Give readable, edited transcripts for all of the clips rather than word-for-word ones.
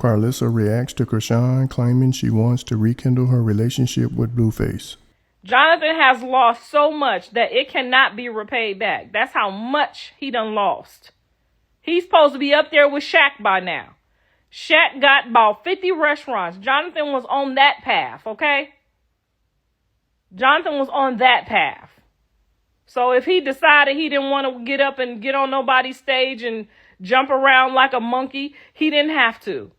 Karlissa reacts to Chrisean claiming she wants to rekindle her relationship with Blueface. Jonathan has lost so much that it cannot be repaid back. That's how much he done lost. He's supposed to be up there with Shaq by now. Shaq got about 50 restaurants. Jonathan was on that path, okay? Jonathan was on that path. So if he decided he didn't want to get up and get on nobody's stage and jump around like a monkey, he didn't have to,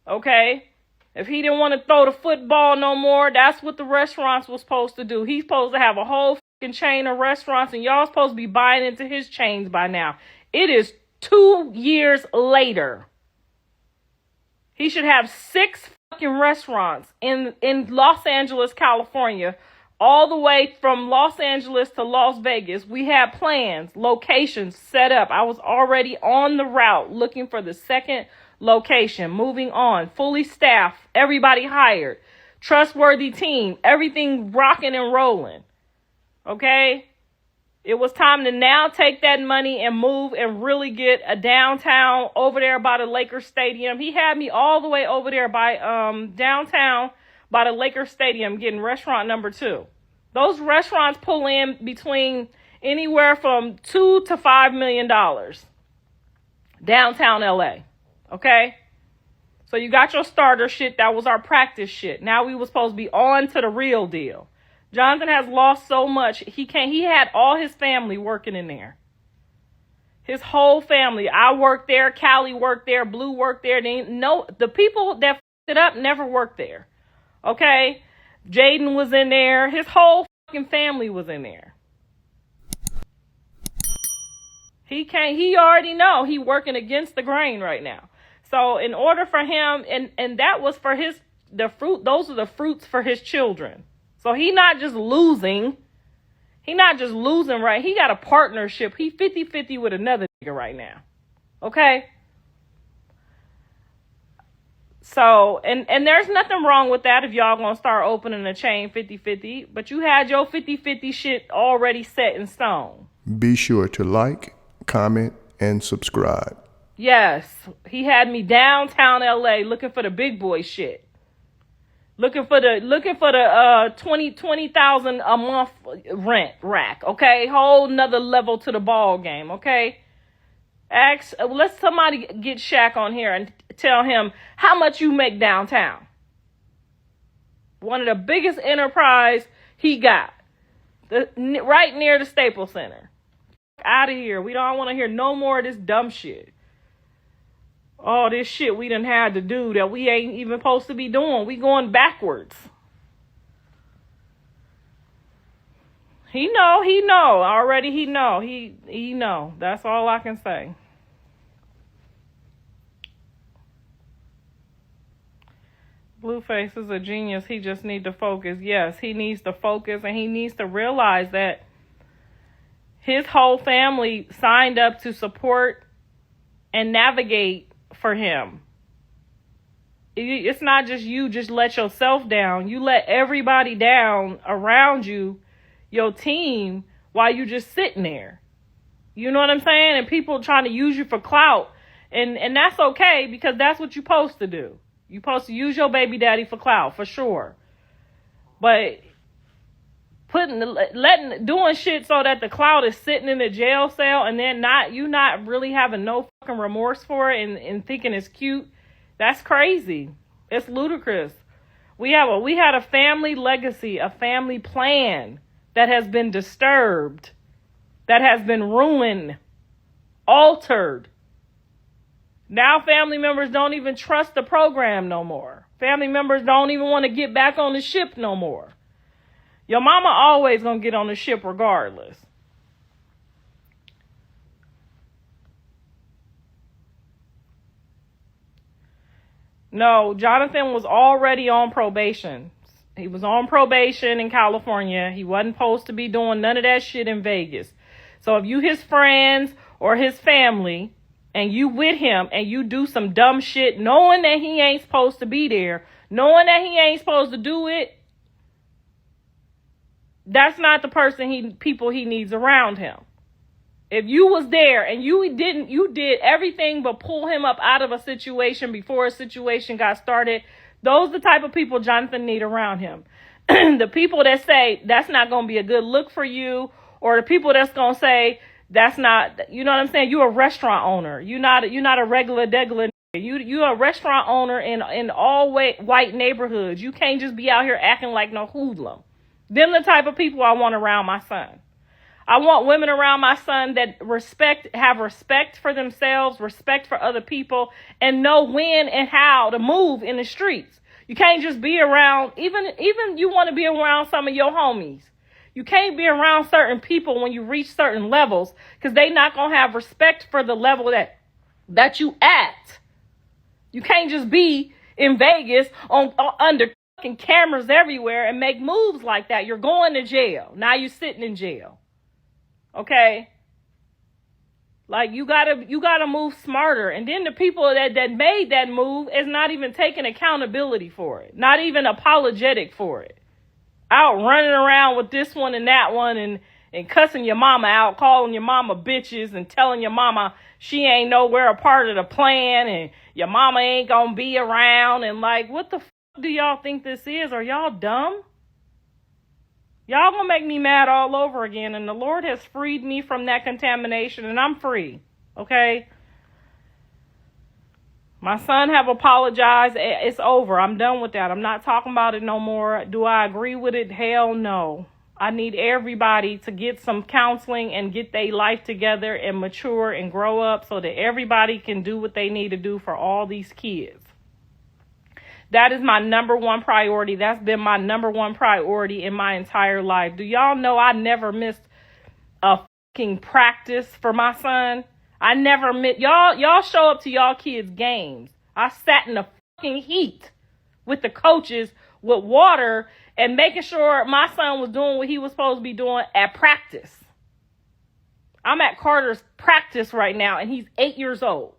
okay? If he didn't want to throw the football no more, that's what the restaurants was supposed to do. He's supposed to have a whole fucking chain of restaurants, and y'all supposed to be buying into his chains by now. It is 2 years later. He should have 6 fucking restaurants in Los Angeles, California, all the way from Los Angeles to Las Vegas. We had plans, locations set up. I was already on the route looking for the second location. Moving on, fully staffed, everybody hired, trustworthy team, everything rocking and rolling. Okay? It was time to now take that money and move and really get a downtown over there by the Lakers Stadium. He had me all the way over there by downtown by the Lakers Stadium getting restaurant number 2. Those restaurants pull in between anywhere from $2 to $5 million downtown LA. Okay? So you got your starter shit. That was our practice shit. Now we was supposed to be on to the real deal. Jonathan has lost so much. He had all his family working in there. His whole family. I worked there. Callie worked there. Blue worked there. The people that fucked it up never worked there. Okay? Jaden was in there. His whole fucking family was in there. He already know he working against the grain right now. So in order for him, and that was for those are the fruits for his children. So he not just losing. He not just losing, right? He got a partnership. He 50-50 with another nigga right now. Okay? So, and there's nothing wrong with that if y'all gonna start opening a chain 50-50. But you had your 50-50 shit already set in stone. Be sure to like, comment, and subscribe. Yes. He had me downtown LA looking for the big boy shit. Looking for the 20,000 a month rent rack, okay? Whole nother level to the ball game, okay? Let somebody get Shaq on here and tell him how much you make downtown. One of the biggest enterprise he got, right near the Staples Center. Out of here. We don't want to hear no more of this dumb shit. All this shit we done had to do that we ain't even supposed to be doing. We going backwards. He know. Already he know. He know. That's all I can say. Blueface is a genius. He just need to focus. Yes, he needs to focus, and he needs to realize that his whole family signed up to support and navigate for him. It's not just you just let yourself down. You let everybody down around you, your team, while you just sitting there. You know what I'm saying? And people trying to use you for clout. And that's okay, because that's what you're supposed to do. You're supposed to use your baby daddy for clout, for sure. But doing shit so that the clout is sitting in the jail cell and then you not really having no fucking remorse for it and thinking it's cute, that's crazy. It's ludicrous. We had a family legacy, a family plan that has been disturbed, that has been ruined, altered. Now family members don't even trust the program no more. Family members don't even want to get back on the ship no more. Your mama always gonna get on the ship regardless. No, Jonathan was already on probation. He was on probation in California. He wasn't supposed to be doing none of that shit in Vegas. So if you his friends or his family and you with him and you do some dumb shit knowing that he ain't supposed to be there, knowing that he ain't supposed to do it, that's not the person people he needs around him. If you was there and you did everything but pull him up out of a situation before a situation got started, those are the type of people Jonathan need around him. The people that say that's not going to be a good look for you, or the people that's going to say that's not, you know what I'm saying? You're a restaurant owner. You're not a regular degular. You're a restaurant owner in all white neighborhoods. You can't just be out here acting like no hoodlum. Them the type of people I want around my son. I want women around my son that have respect for themselves, respect for other people, and know when and how to move in the streets. You can't just be around, even you want to be around some of your homies. You can't be around certain people when you reach certain levels, because they not going to have respect for the level that you at. You can't just be in Vegas under fucking cameras everywhere and make moves like that. You're going to jail. Now you're sitting in jail. Okay? Like, you gotta move smarter. And then the people that made that move is not even taking accountability for it. Not even apologetic for it. Out running around with this one and that one and cussing your mama out, calling your mama bitches and telling your mama she ain't nowhere a part of the plan and your mama ain't gonna be around. And like, what the fuck do y'all think this is? Are y'all dumb? Y'all gonna make me mad all over again, and the Lord has freed me from that contamination, and I'm free, okay? My son have apologized. It's over. I'm done with that. I'm not talking about it no more. Do I agree with it? Hell no. I need everybody to get some counseling and get their life together and mature and grow up so that everybody can do what they need to do for all these kids. That is my number one priority. That's been my number one priority in my entire life. Do y'all know I never missed a fucking practice for my son? I never missed. Y'all show up to y'all kids' games. I sat in the fucking heat with the coaches with water and making sure my son was doing what he was supposed to be doing at practice. I'm at Carter's practice right now, and he's 8 years old.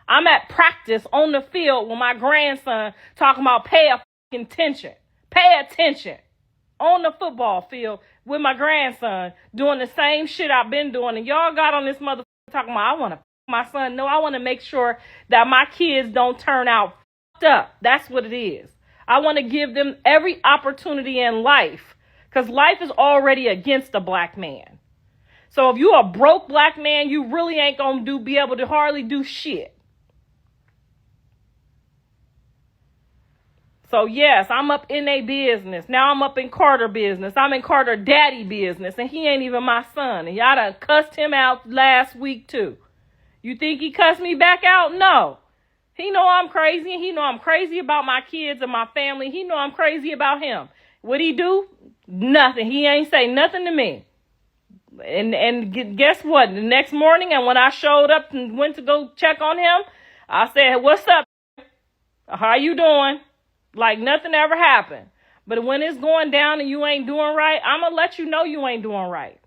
I'm at practice on the field with my grandson talking about pay attention on the football field with my grandson doing the same shit I've been doing. And y'all got on this motherfucker talking about, I want to my son. No, I want to make sure that my kids don't turn out fucked up. That's what it is. I want to give them every opportunity in life, because life is already against a black man. So if you a broke black man, you really ain't going to be able to hardly do shit. So yes, I'm up in a business. Now I'm up in Carter business. I'm in Carter daddy business, and he ain't even my son. And y'all done cussed him out last week too. You think he cussed me back out? No. He know I'm crazy, and he know I'm crazy about my kids and my family. He know I'm crazy about him. What'd he do? Nothing. He ain't say nothing to me. And guess what? The next morning, and when I showed up and went to go check on him, I said, "What's up? How you doing?" Like nothing ever happened. But when it's going down and you ain't doing right, I'm going to let you know you ain't doing right.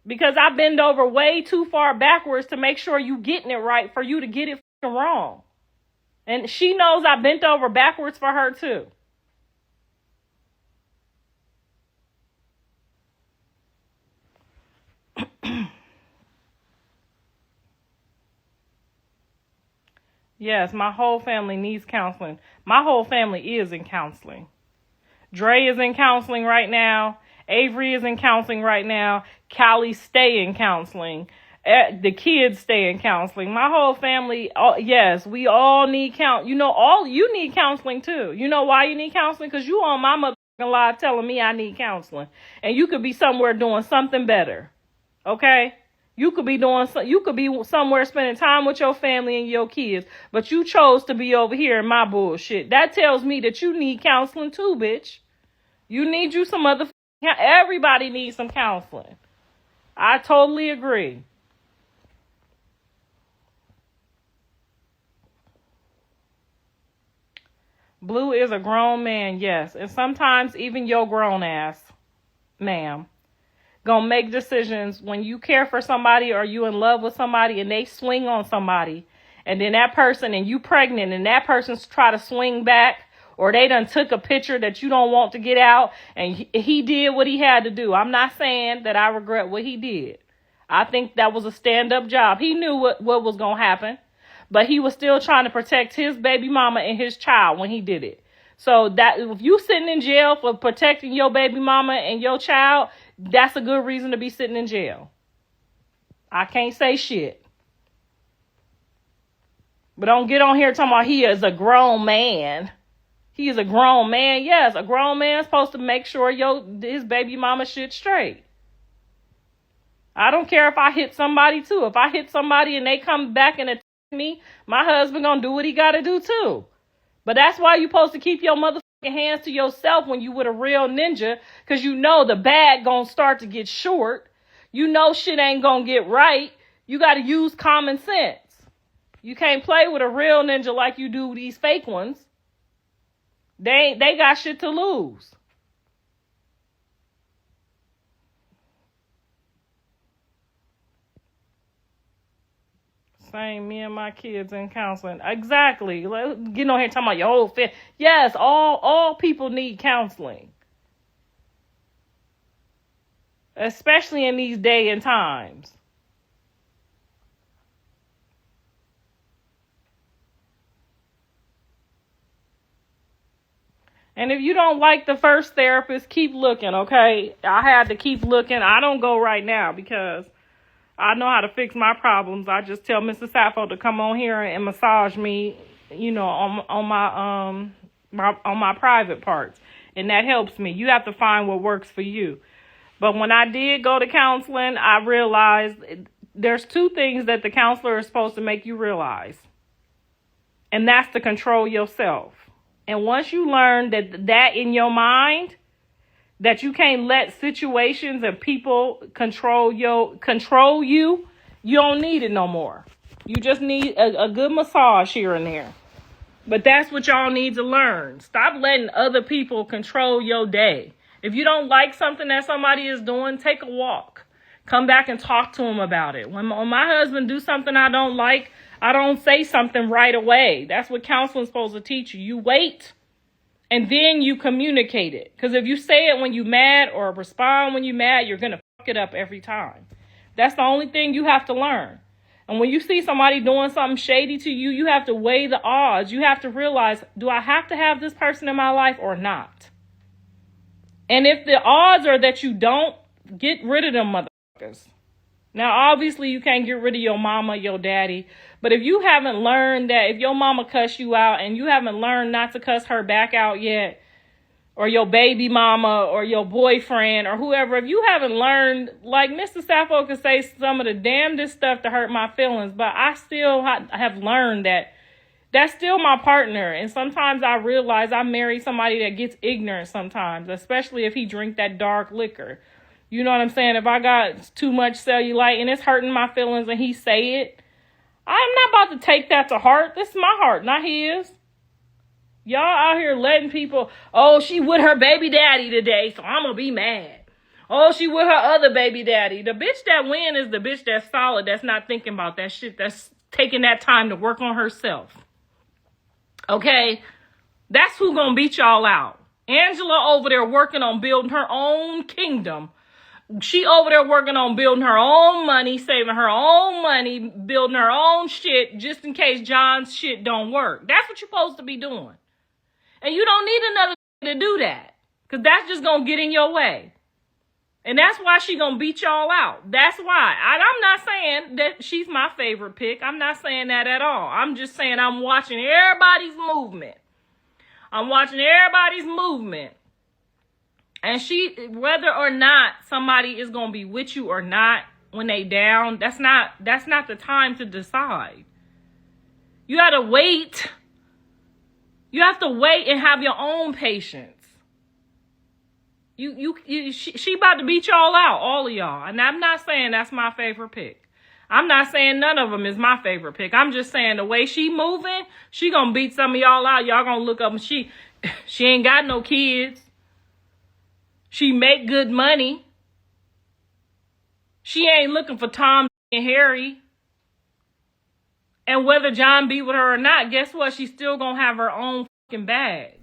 Because I bend over way too far backwards to make sure you getting it right for you to get it wrong. And she knows I bent over backwards for her too. Yes, my whole family needs counseling. My whole family is in counseling. Dre is in counseling right now. Avery is in counseling right now. Callie stay in counseling. The kids stay in counseling. My whole family, yes, we all need you need counseling too. You know why you need counseling? Because you on my motherfucking live telling me I need counseling. And you could be somewhere doing something better. Okay? You could be somewhere spending time with your family and your kids, but you chose to be over here in my bullshit. That tells me that you need counseling too, bitch. You need you some other. Everybody needs some counseling. I totally agree. Blue is a grown man, yes, and sometimes even your grown ass, ma'am, gonna make decisions when you care for somebody or you in love with somebody and they swing on somebody, and then that person, and you pregnant, and that person's try to swing back, or they done took a picture that you don't want to get out, and he did what he had to do. I'm not saying that I regret what he did. I think that was a stand-up job. He knew what was going to happen, but he was still trying to protect his baby mama and his child when he did it. So that if you sitting in jail for protecting your baby mama and your child, that's a good reason to be sitting in jail. I can't say shit. But don't get on here talking about he is a grown man. He is a grown man. Yes, a grown man's supposed to make sure his baby mama shit straight. I don't care if I hit somebody too. If I hit somebody and they come back and attack me, my husband gonna do what he gotta do too. But that's why you supposed to keep your motherfucking hands to yourself when you with a real ninja, because you know the bag gonna start to get short. You know shit ain't gonna get right. You gotta use common sense. You can't play with a real ninja like you do these fake ones. They got shit to lose. Same, me and my kids in counseling. Exactly. Getting on here talking about your whole family. Yes, all people need counseling. Especially in these day and times. And if you don't like the first therapist, keep looking, okay? I had to keep looking. I don't go right now because I know how to fix my problems. I just tell Mr. Sappho to come on here and massage me, on my private parts. And that helps me. You have to find what works for you. But when I did go to counseling, I realized there's two things that the counselor is supposed to make you realize. And that's to control yourself. And once you learn that in your mind, that you can't let situations and people control you, you don't need it no more. You just need a good massage here and there. But that's what y'all need to learn. Stop letting other people control your day. If you don't like something that somebody is doing, take a walk. Come back and talk to them about it. When my husband do something I don't like, I don't say something right away. That's what counseling's supposed to teach you. You wait, and then you communicate it. Because if you say it when you're mad or respond when you're mad, you're going to fuck it up every time. That's the only thing you have to learn. And when you see somebody doing something shady to you, you have to weigh the odds. You have to realize, do I have to have this person in my life or not? And if the odds are that you don't, get rid of them motherfuckers. Now, obviously, you can't get rid of your mama, your daddy. But if you haven't learned that, if your mama cuss you out and you haven't learned not to cuss her back out yet, or your baby mama or your boyfriend or whoever, if you haven't learned, like Mr. Sappho could say some of the damnedest stuff to hurt my feelings, but I still have learned that that's still my partner. And sometimes I realize I marry somebody that gets ignorant sometimes, especially if he drink that dark liquor. You know what I'm saying? If I got too much cellulite and it's hurting my feelings and he say it, I'm not about to take that to heart. This is my heart, not his. Y'all out here letting people, oh, she with her baby daddy today, so I'm going to be mad. Oh, she with her other baby daddy. The bitch that win is the bitch that's solid, that's not thinking about that shit, that's taking that time to work on herself. Okay? That's who going to beat y'all out. Angela over there working on building her own kingdom. She over there working on building her own money, saving her own money, building her own shit just in case John's shit don't work. That's what you're supposed to be doing. And you don't need another to do that, because that's just going to get in your way. And that's why she going to beat y'all out. That's why. I'm not saying that she's my favorite pick. I'm not saying that at all. I'm just saying I'm watching everybody's movement. And whether or not somebody is going to be with you or not when they down, that's not the time to decide. You got to wait. You have to wait and have your own patience. She about to beat y'all out, all of y'all. And I'm not saying that's my favorite pick. I'm not saying none of them is my favorite pick. I'm just saying the way she moving, she gonna beat some of y'all out. Y'all gonna look up and she ain't got no kids. She make good money. She ain't looking for Tom and Harry. And whether John be with her or not, guess what? She's still gonna have her own fucking bag.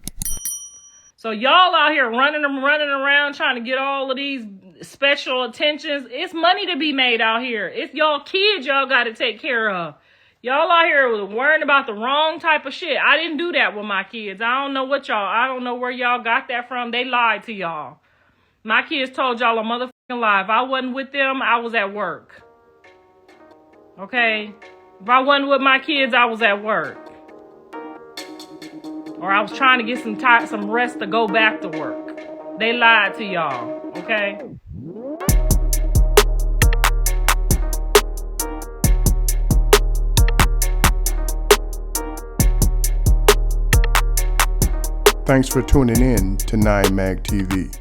So y'all out here running around trying to get all of these special attentions. It's money to be made out here. It's y'all kids y'all got to take care of. Y'all out here worrying about the wrong type of shit. I didn't do that with my kids. I don't know where y'all got that from. They lied to y'all. My kids told y'all a motherfucking lie. If I wasn't with them, I was at work. Okay? If I wasn't with my kids, I was at work. Or I was trying to get some rest to go back to work. They lied to y'all. Okay? Thanks for tuning in to 9 Mag TV.